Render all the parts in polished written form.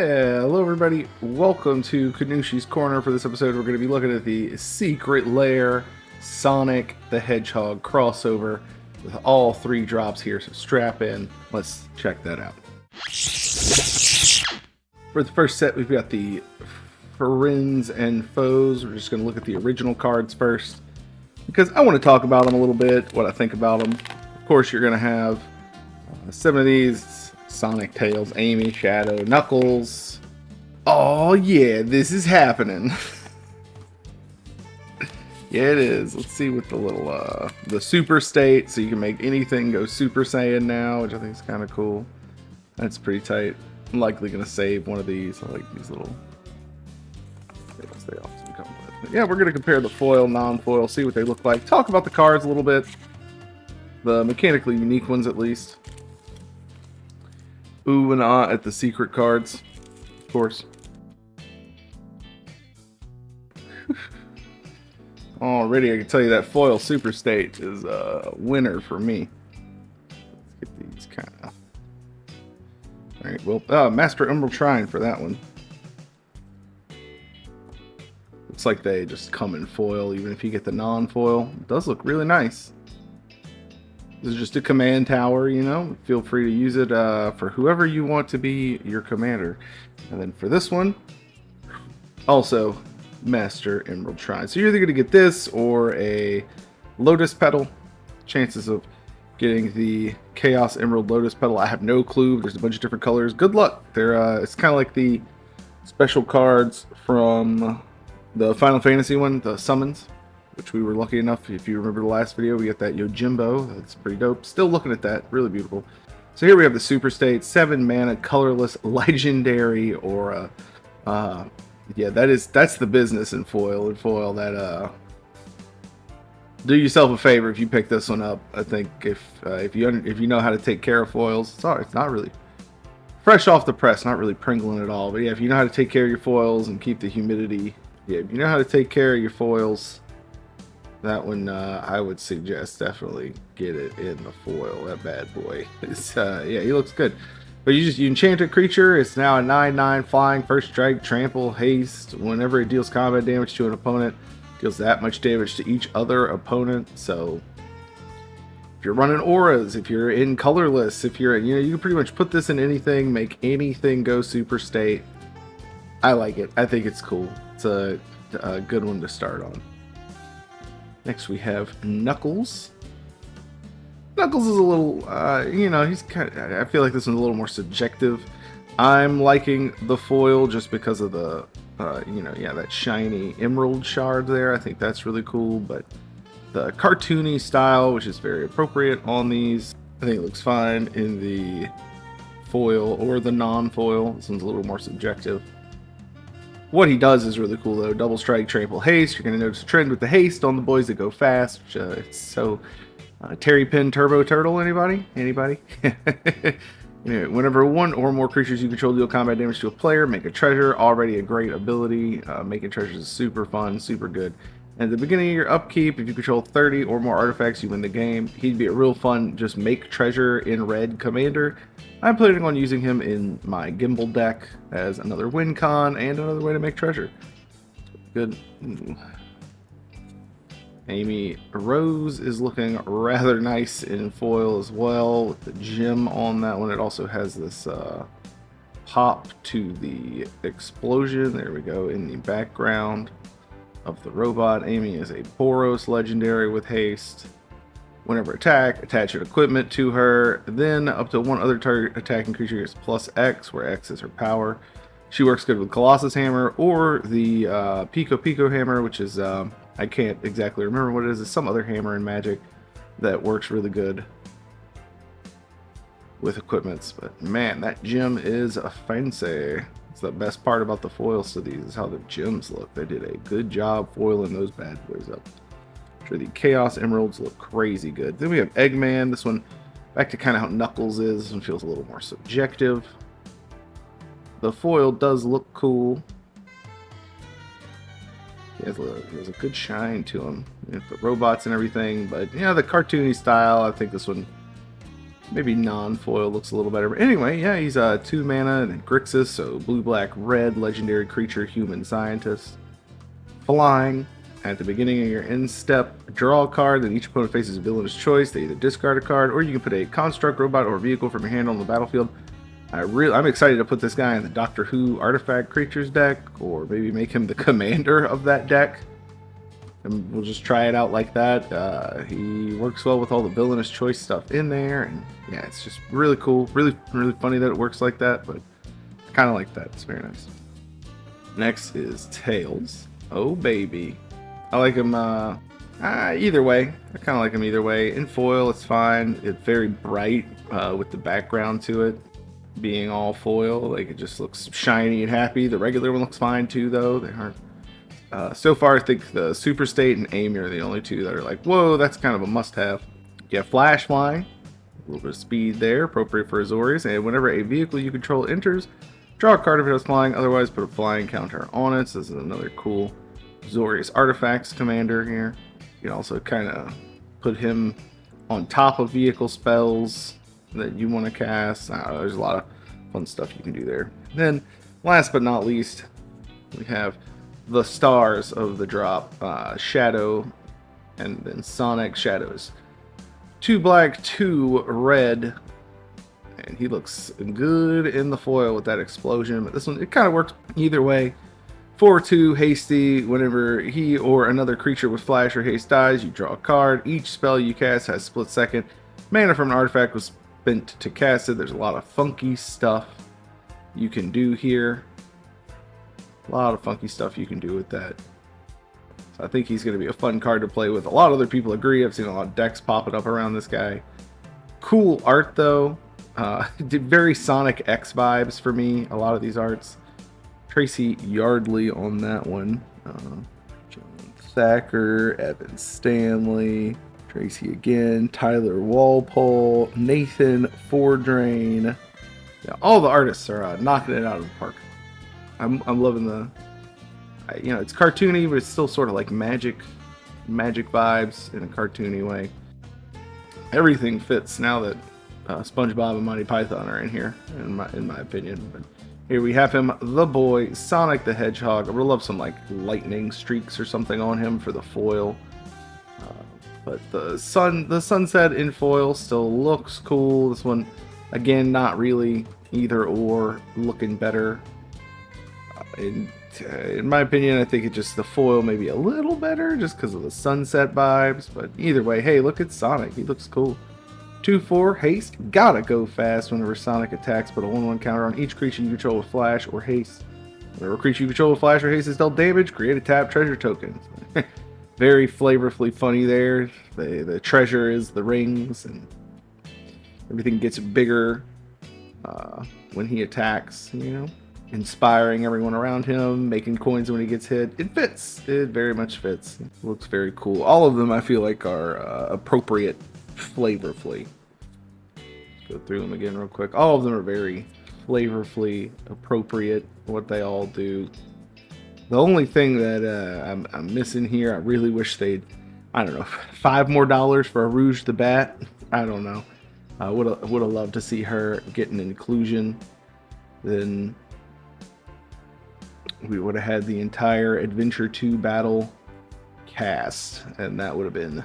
Hello everybody, welcome to Kanushi's Corner. For this episode we're going to be looking at the Secret Lair Sonic the Hedgehog crossover with all three drops here, so strap in, let's check that out. For the first set we've got the Friends and Foes. We're just going to look at the original cards first, because I want to talk about them a little bit, what I think about them. Of course you're going to have 7 of these. Sonic, Tails, Amy, Shadow, Knuckles. Oh yeah, this is happening. Yeah, it is. Let's see with the little the Super State, so you can make anything go Super Saiyan now, which I think is kind of cool. That's pretty tight. I'm likely gonna save one of these. I like these little things they often come with. But yeah, we're gonna compare the foil, non-foil, see what they look like. Talk about the cards a little bit, the mechanically unique ones at least. Ooh and ah at the secret cards, of course. Already, I can tell you that foil Super State is a winner for me. Let's get these kind of. All right, well, Master Emerald Shrine for that one. Looks like they just come in foil, even if you get the non-foil. It does look really nice. This is just a command tower, you know. Feel free to use it for whoever you want to be your commander. And then for this one, also Master Emerald Shrine. So you're either going to get this or a Lotus Petal. Chances of getting the Chaos Emerald Lotus Petal, I have no clue. There's a bunch of different colors. Good luck. They're it's kind of like the special cards from the Final Fantasy one, the summons, which we were lucky enough, if you remember the last video, we got that Yojimbo. That's pretty dope. Still looking at that. Really beautiful. So here we have the Super State, 7 mana, colorless, legendary, or yeah, that's the business in foil. In foil, that do yourself a favor if you pick this one up. I think if you know how to take care of foils, it's not really fresh off the press, not really Pringling at all. But yeah, if you know how to take care of your foils and keep the humidity, yeah, if you know how to take care of your foils, that one, I would suggest definitely get it in the foil. That bad boy. It's, yeah, he looks good. But you enchant a creature. It's now a 9/9 flying, first strike, trample, haste. Whenever it deals combat damage to an opponent, deals that much damage to each other opponent. So if you're running auras, if you're in colorless, if you're, you can pretty much put this in anything, make anything go Super State. I like it. I think it's cool. It's a good one to start on. Next we have Knuckles. Knuckles is a little, he's kind of, I feel like this one's a little more subjective. I'm liking the foil just because of the, that shiny emerald shard there. I think that's really cool, but the cartoony style, which is very appropriate on these, I think it looks fine in the foil or the non-foil. This one's a little more subjective. What he does is really cool though. Double strike, trample, haste. You're going to notice a trend with the haste on the boys that go fast. Which, it's so Terry Pin Turbo Turtle. Anybody? Whenever one or more creatures you control deal combat damage to a player, make a treasure. Already a great ability. Making treasures is super fun, super good. And at the beginning of your upkeep, if you control 30 or more artifacts, you win the game. He'd be a real fun just make treasure in red commander. I'm planning on using him in my gimbal deck as another win con and another way to make treasure. Good. Ooh. Amy Rose is looking rather nice in foil as well with the gem on that one. It also has this pop to the explosion. There we go in the background of the robot. Amy is a Boros legendary with haste. Whenever attach your equipment to her. Then up to one other target attacking creature gets plus X, where X is her power. She works good with Colossus Hammer or the Pico Pico Hammer, which is, I can't exactly remember what it is. It's some other hammer in Magic that works really good with equipments. But man, that gem is fancy. It's the best part about the foils to these is how the gems look. They did a good job foiling those bad boys up. Sure, the Chaos Emeralds look crazy good. Then we have Eggman. This one, back to kind of how Knuckles is. This one feels a little more subjective. The foil does look cool. He has a good shine to him. The robots and everything, but the cartoony style. I think this one Maybe non-foil looks a little better. But anyway, yeah, he's 2 mana and Grixis, so blue, black, red, legendary creature, human scientist. Flying. At the beginning of your end step, draw a card, then each opponent faces a villainous choice. They either discard a card, or you can put a construct, robot, or vehicle from your hand on the battlefield. I'm excited to put this guy in the Doctor Who artifact creatures deck, or maybe make him the commander of that deck. And we'll just try it out like that. He works well with all the villainous choice stuff in there, and yeah, it's just really cool. Really funny that it works like that, but I kind of like that. It's very nice. Next is Tails. Oh baby. I like him either way. I kind of like him either way. In foil, it's fine. It's very bright with the background to it being all foil. Like, it just looks shiny and happy. The regular one looks fine too, though. They aren't. So far, I think the Super State and Amy are the only two that are like, whoa, that's kind of a must-have. You have Flash flying. A little bit of speed there, appropriate for Azorius. And whenever a vehicle you control enters, draw a card if it has flying. Otherwise, put a flying counter on it. So this is another cool Azorius Artifacts commander here. You can also kind of put him on top of vehicle spells that you want to cast. I don't know, there's a lot of fun stuff you can do there. And then, last but not least, we have the stars of the drop, Shadow, and then Sonic. Shadows. 2 black, 2 red, and he looks good in the foil with that explosion. But this one, it kind of works either way. 4/2 hasty. Whenever he or another creature with flash or haste dies, you draw a card. Each spell you cast has split second. Mana from an artifact was spent to cast it. There's a lot of funky stuff you can do here. A lot of funky stuff you can do with that. So I think he's going to be a fun card to play with. A lot of other people agree. I've seen a lot of decks popping up around this guy. Cool art though. Did very Sonic X vibes for me. A lot of these arts. Tracy Yardley on that one. John Thacker, Evan Stanley, Tracy again, Tyler Walpole, Nathan Fordrain. Yeah, all the artists are knocking it out of the park. I'm loving the, it's cartoony, but it's still sort of like magic vibes in a cartoony way. Everything fits now that SpongeBob and Monty Python are in here, in my opinion. But here we have him, the boy, Sonic the Hedgehog. I would love some like lightning streaks or something on him for the foil. But the sunset in foil still looks cool. This one, again, not really either or, looking better. In my opinion, I think the foil may be a little better just because of the sunset vibes. But either way, hey, look at Sonic. He looks cool. 2/4 haste, gotta go fast whenever Sonic attacks. Put a 1/1 counter on each creature you control with flash or haste. Whenever a creature you control with flash or haste is dealt damage, create a tap treasure token. Very flavorfully funny there. The treasure is the rings, and everything gets bigger when he attacks, inspiring everyone around him, making coins when he gets hit. It fits. It very much fits. It looks very cool. All of them I feel like are appropriate flavorfully. Let's go through them again real quick. All of them are very flavorfully appropriate, what they all do. The only thing that I'm missing here, I really wish they'd, I don't know, $5 more for a Rouge the Bat. I don't know. I would have loved to see her get an inclusion. Then we would have had the entire Adventure 2 battle cast, and that would have been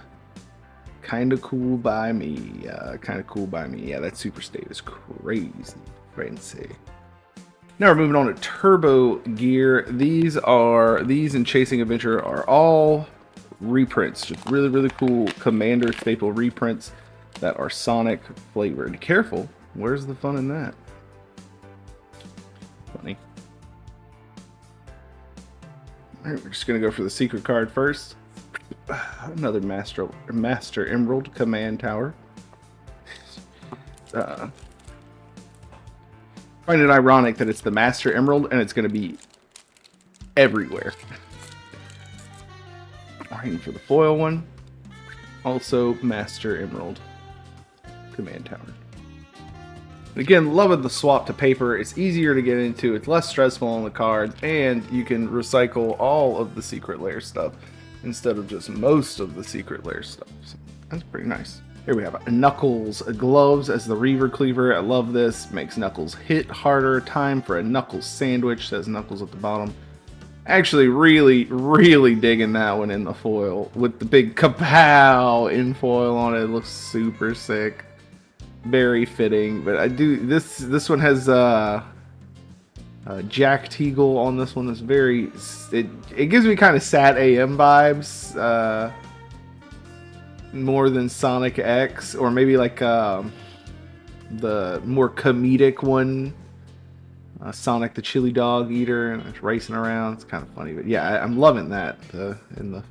kind of cool by me. Yeah, that Super State is crazy fancy. Now we're moving on to Turbo Gear. These and Chasing Adventure are all reprints. Just really cool Commander staple reprints that are Sonic flavored. Careful, where's the fun in that? Funny. Alright, we're just gonna go for the secret card first. Another Master Emerald Command Tower. Find it ironic that it's the Master Emerald and it's going to be everywhere. Alright, for the foil one, also Master Emerald Command Tower. And again, loving the swap to paper. It's easier to get into, it's less stressful on the cards, and you can recycle all of the Secret Lair stuff instead of just most of the Secret Lair stuff. So that's pretty nice. Here we have Knuckles gloves as the Reaver Cleaver. I love this. Makes Knuckles hit harder. Time for a Knuckles sandwich, says Knuckles at the bottom. Actually, really digging that one in the foil with the big kapow in foil on it. It looks super sick, very fitting. But I do this one has Jack Teagle on this one. Is very it gives me kind of Sat AM vibes, more than Sonic X, or maybe like the more comedic one. Sonic the Chili Dog Eater, and it's racing around. It's kind of funny, but yeah, I'm loving that in the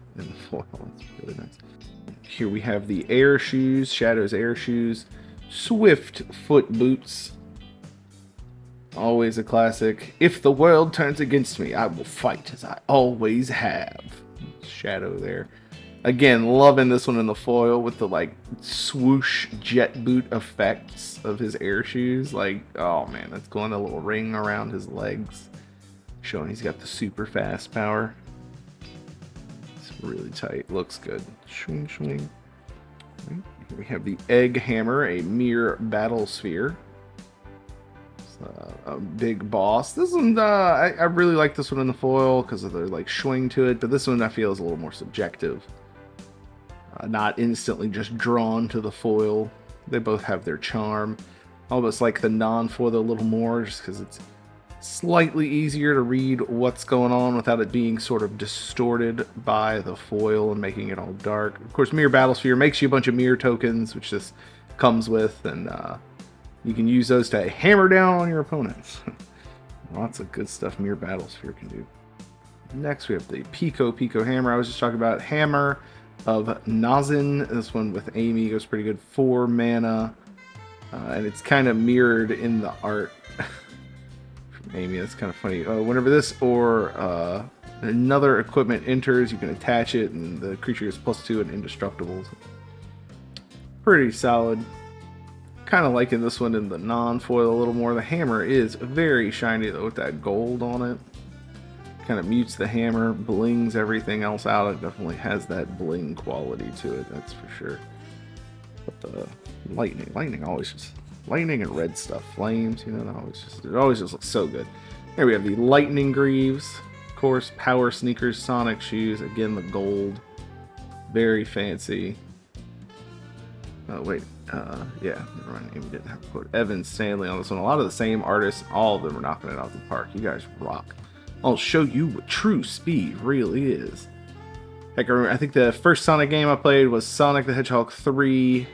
foil. It's really nice. Here we have the Air shoes, Shadow's Air shoes, Swift foot boots. Always a classic. If the world turns against me, I will fight as I always have. Shadow there. Again, loving this one in the foil with the like swoosh jet boot effects of his air shoes. Like, oh man, that's going a little ring around his legs, showing he's got the super fast power. It's really tight. Looks good. Swing, swing. Here we have the Egg Hammer, a mirror battle sphere. A big boss. This one, I really like this one in the foil because of the like swing to it, but this one I feel is a little more subjective. Not instantly just drawn to the foil. They both have their charm. Almost like the non-foil a little more, just because it's slightly easier to read what's going on without it being sort of distorted by the foil and making it all dark. Of course, Mirror Battlesphere makes you a bunch of mirror tokens, which this comes with, and you can use those to hammer down on your opponents. Lots of good stuff Mirror Battlesphere can do. Next, we have the Pico Hammer. I was just talking about Hammer of Nazin. This one with Amy goes pretty good. 4 mana. And it's kind of mirrored in the art from Amy. That's kind of funny. Whenever this or another equipment enters, you can attach it, and the creature gets +2 and indestructible. Pretty solid. Kind of liking this one in the non-foil a little more. The hammer is very shiny though with that gold on it. Kind of mutes the hammer, blings everything else out. It definitely has that bling quality to it, that's for sure. But the lightning always just, lightning and red stuff, flames, you know, it always just looks so good. Here we have the Lightning Greaves, of course, Power Sneakers, Sonic shoes, again the gold, very fancy. Oh wait, yeah, never mind. Amy didn't have a quote. Evan Stanley on this one. A lot of the same artists, all of them are knocking it out of the park. You guys rock. I'll show you what true speed really is. Heck, I think the first Sonic game I played was Sonic the Hedgehog 3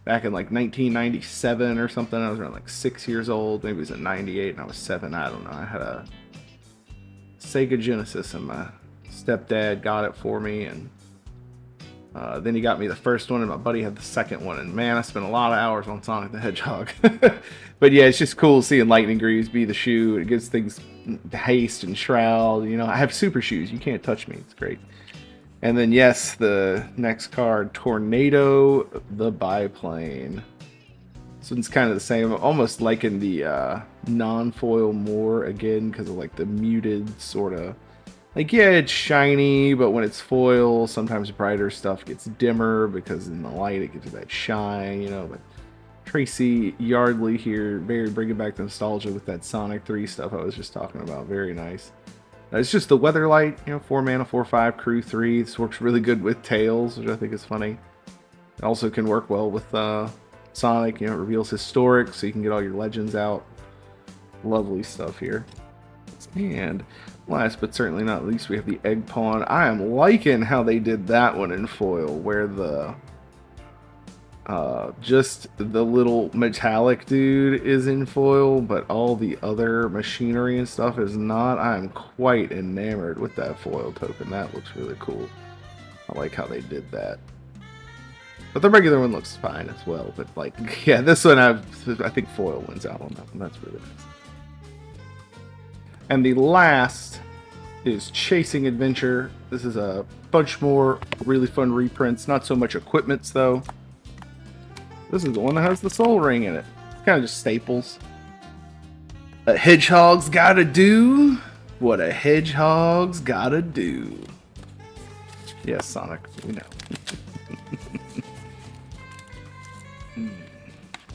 back in like 1997 or something. I was around like 6 years old. Maybe it was in 98 and I was 7. I don't know. I had a Sega Genesis and my stepdad got it for me, and then he got me the first one, and my buddy had the second one. And man, I spent a lot of hours on Sonic the Hedgehog. But yeah, it's just cool seeing Lightning Greaves be the shoe. It gives things haste and shroud. You know, I have super shoes. You can't touch me. It's great. And then yes, the next card, Tornado the Biplane. This one's kind of the same. Almost liking the non-foil more again because of like the muted sort of. Like, yeah, it's shiny, but when it's foil, sometimes brighter stuff gets dimmer because in the light it gives you that shine, you know. But Tracy Yardley here, very bringing back the nostalgia with that Sonic 3 stuff I was just talking about. Very nice. It's just the Weatherlight, you know, 4 mana, 4/5, crew 3. This works really good with Tails, which I think is funny. It also can work well with Sonic, you know, it reveals Historic, so you can get all your legends out. Lovely stuff here. And last but certainly not least, we have the Egg Pawn. I am liking how they did that one in foil, where the just the little metallic dude is in foil, but all the other machinery and stuff is not. I am quite enamored with that foil token. That looks really cool. I like how they did that. But the regular one looks fine as well. But like, yeah, this one I think foil wins out on that one. That's really nice. And the last is Chasing Adventure. This is a bunch more really fun reprints. Not so much equipments, though. This is the one that has the soul ring in it. It's kind of just staples. A hedgehog's gotta do what a hedgehog's gotta do. Yes, Sonic, we know.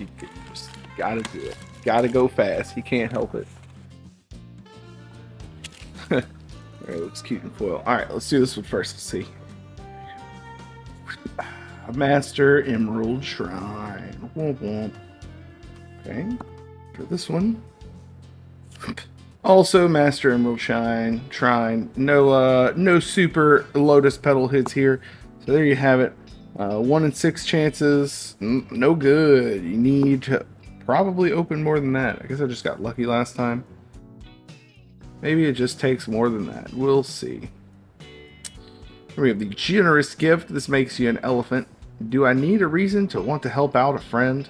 You just gotta do it. Gotta go fast. He can't help it. Alright, looks cute in foil. Alright, let's do this one first. Let's see. A Master Emerald Shrine. Womp womp. Okay. For this one. Also Master Emerald Shrine. No super Lotus Petal hits here. So there you have it. 1 in 6 chances. No good. You need to probably open more than that. I guess I just got lucky last time. Maybe it just takes more than that. We'll see. We have the generous gift. This makes you an elephant. Do I need a reason to want to help out a friend?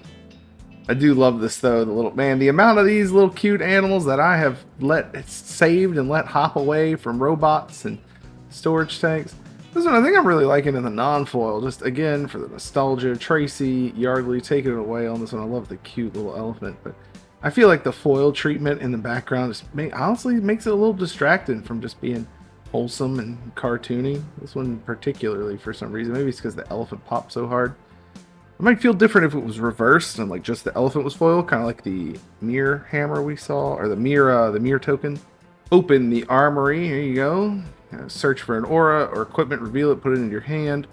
I do love this though. The amount of these little cute animals that I have saved and let hop away from robots and storage tanks. This one I think I'm really liking in the non-foil. Just again for the nostalgia. Tracy Yardley taking it away on this one. I love the cute little elephant, but I feel like the foil treatment in the background just honestly makes it a little distracting from just being wholesome and cartoony. This one particularly for some reason. Maybe it's because the elephant popped so hard. It might feel different if it was reversed and like just the elephant was foil, kind of like the mirror hammer we saw, or the mirror token. Open the armory. Here you go. Search for an aura or equipment, reveal it, put it in your hand.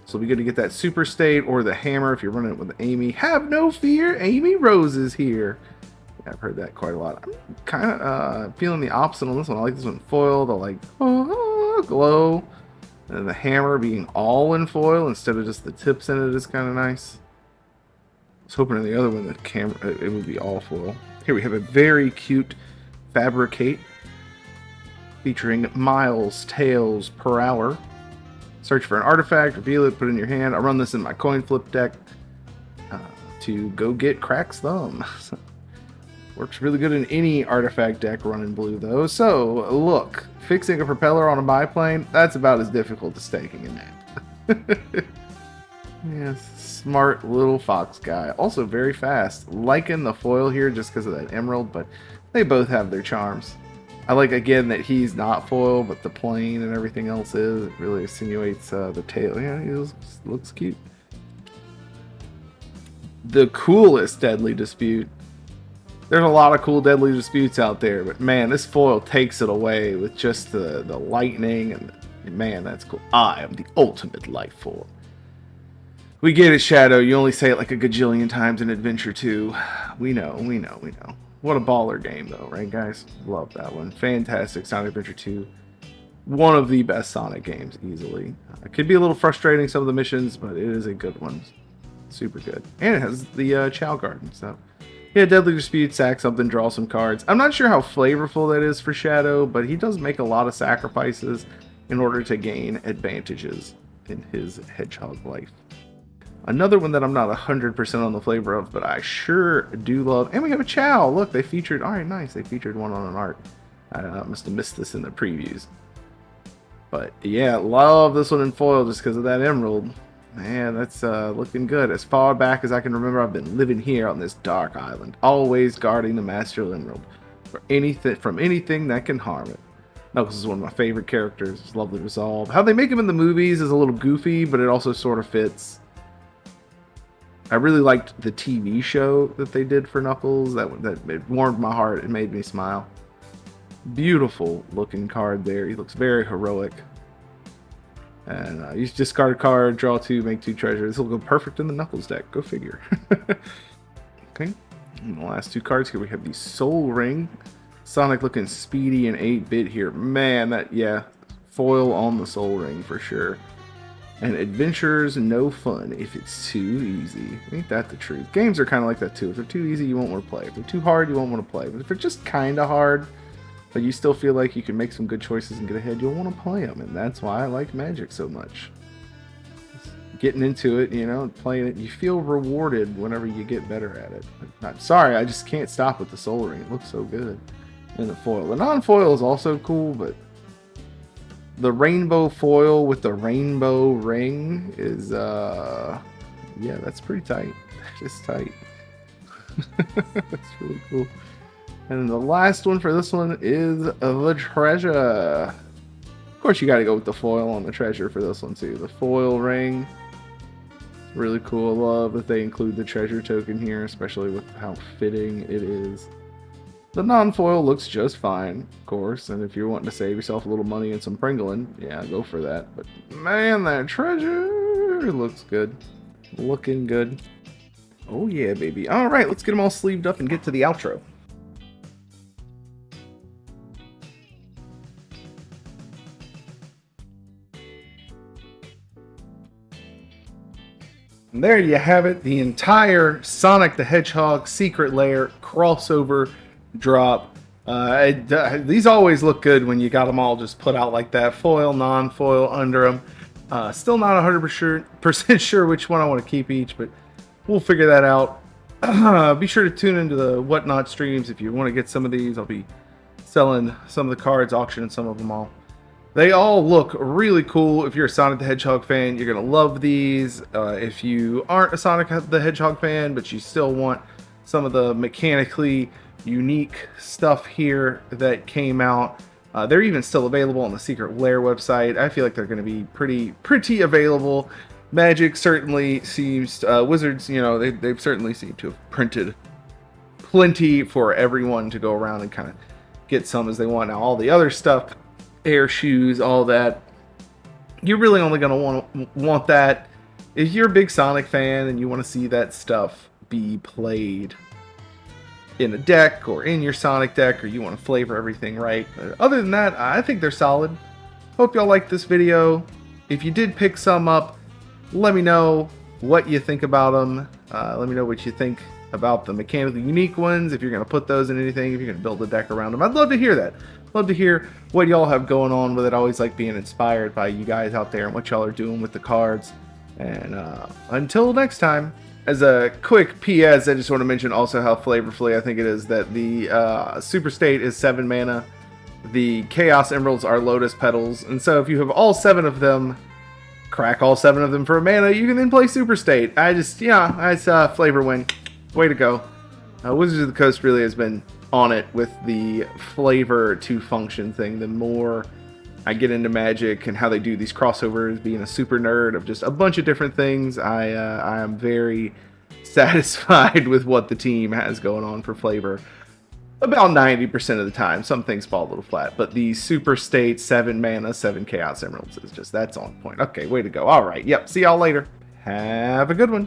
So it'll be good to get that super state or the hammer if you're running it with Amy. Have no fear, Amy Rose is here. Yeah, I've heard that quite a lot. I'm kind of feeling the opposite on this one. I like this one foil, the like glow. And the hammer being all in foil instead of just the tips in it is kind of nice. I was hoping in the other one the camera it would be all foil. Here we have a very cute Fabricate featuring miles, tails per hour. Search for an artifact, reveal it, put it in your hand. I run this in my coin flip deck to go get Crack's thumb. Works really good in any artifact deck running blue though. So look, fixing a propeller on a biplane, that's about as difficult as staking a nap. Yes, smart little fox guy. Also very fast. Liking the foil here just because of that emerald, but they both have their charms. I like again that he's not foil, but the plane and everything else is. It really insinuates the tail. Yeah, he looks cute. The coolest Deadly Dispute. There's a lot of cool Deadly Disputes out there, but man, this foil takes it away with just the lightning and man, that's cool. I am the ultimate life form. We get it, Shadow. You only say it like a gajillion times in Adventure 2. We know. What a baller game, though, right, guys? Love that one. Fantastic. Sonic Adventure 2. One of the best Sonic games, easily. It could be a little frustrating, some of the missions, but it is a good one. Super good. And it has the Chow Garden, so... Yeah, Deadly Dispute, sack something, draw some cards. I'm not sure how flavorful that is for Shadow, but he does make a lot of sacrifices in order to gain advantages in his hedgehog life. Another one that I'm not 100% on the flavor of, but I sure do love. And we have a Chow. Look, they featured. Alright, nice. They featured one on an art. I must have missed this in the previews. But yeah, love this one in foil just because of that emerald. Man, that's looking good. As far back as I can remember, I've been living here on this dark island, always guarding the Master Emerald from anything that can harm it. Knuckles is one of my favorite characters. It's lovely resolve. How they make him in the movies is a little goofy, but it also sort of fits. I really liked the TV show that they did for Knuckles. That it warmed my heart. It made me smile. Beautiful looking card there. He looks very heroic. And you discard a card, draw 2, make 2 treasures. This will go perfect in the Knuckles deck. Go figure. Okay. And the last 2 cards here, we have the Soul Ring. Sonic looking speedy and 8-bit here. Man, yeah. Foil on the Soul Ring for sure. And adventures, no fun if it's too easy. Ain't that the truth? Games are kind of like that too. If they're too easy, you won't want to play. If they're too hard, you won't want to play. But if they're just kind of hard, but you still feel like you can make some good choices and get ahead, you'll want to play them. And that's why I like Magic so much. Just getting into it, playing it, you feel rewarded whenever you get better at it. I'm sorry, I just can't stop with the Soul Ring. It looks so good in the foil. The non-foil is also cool, but the rainbow foil with the rainbow ring is, yeah, that's pretty tight. Just tight. That's really cool. And the last one for this one is the treasure. Of course, you got to go with the foil on the treasure for this one too. The foil ring. Really cool. I love that they include the treasure token here, especially with how fitting it is. The non-foil looks just fine, of course, and if you're wanting to save yourself a little money and some Pringling, yeah, go for that. But man, that treasure looks good. Looking good. Oh yeah, baby. Alright, let's get them all sleeved up and get to the outro. And there you have it, the entire Sonic the Hedgehog Secret Lair crossover drop. These always look good when you got them all just put out like that, foil, non-foil under them. Still not 100% sure which one I want to keep each, but we'll figure that out. Be sure to tune into the Whatnot streams if you want to get some of these. I'll be selling some of the cards, auctioning some of them all. They all look really cool. If you're a Sonic the Hedgehog fan, you're going to love these. If you aren't a Sonic the Hedgehog fan, but you still want some of the mechanically unique stuff here that came out, they're even still available on the Secret Lair website. I feel like they're going to be pretty available. Magic certainly seems, Wizards, you know, they've certainly seemed to have printed plenty for everyone to go around and kind of get some as they want. Now all the other stuff, air shoes, all that, you're really only going to want that if you're a big Sonic fan and you want to see that stuff be played in a deck or in your Sonic deck, or you want to flavor everything right. But other than that, I think they're solid. Hope y'all liked this video. If you did pick some up, let me know what you think about them. Let me know what you think about the mechanically unique ones, if you're going to put those in anything, if you're going to build a deck around them. I'd love to hear that. Love to hear what y'all have going on with it. I always like being inspired by you guys out there and what y'all are doing with the cards. And until next time, as a quick PS, I just want to mention also how flavorfully I think it is that the Super State is 7 mana. The Chaos Emeralds are Lotus Petals. And so if you have all 7 of them, crack all 7 of them for a mana, you can then play Super State. It's flavor win. Way to go. Wizards of the Coast really has been on it with the flavor to function thing. The more I get into Magic and how they do these crossovers, being a super nerd of just a bunch of different things, I am very satisfied with what the team has going on for flavor. About 90% of the time. Some things fall a little flat, but the Super State 7 mana, 7 Chaos Emeralds is just, that's on point. Okay, way to go. Alright, yep, see y'all later. Have a good one.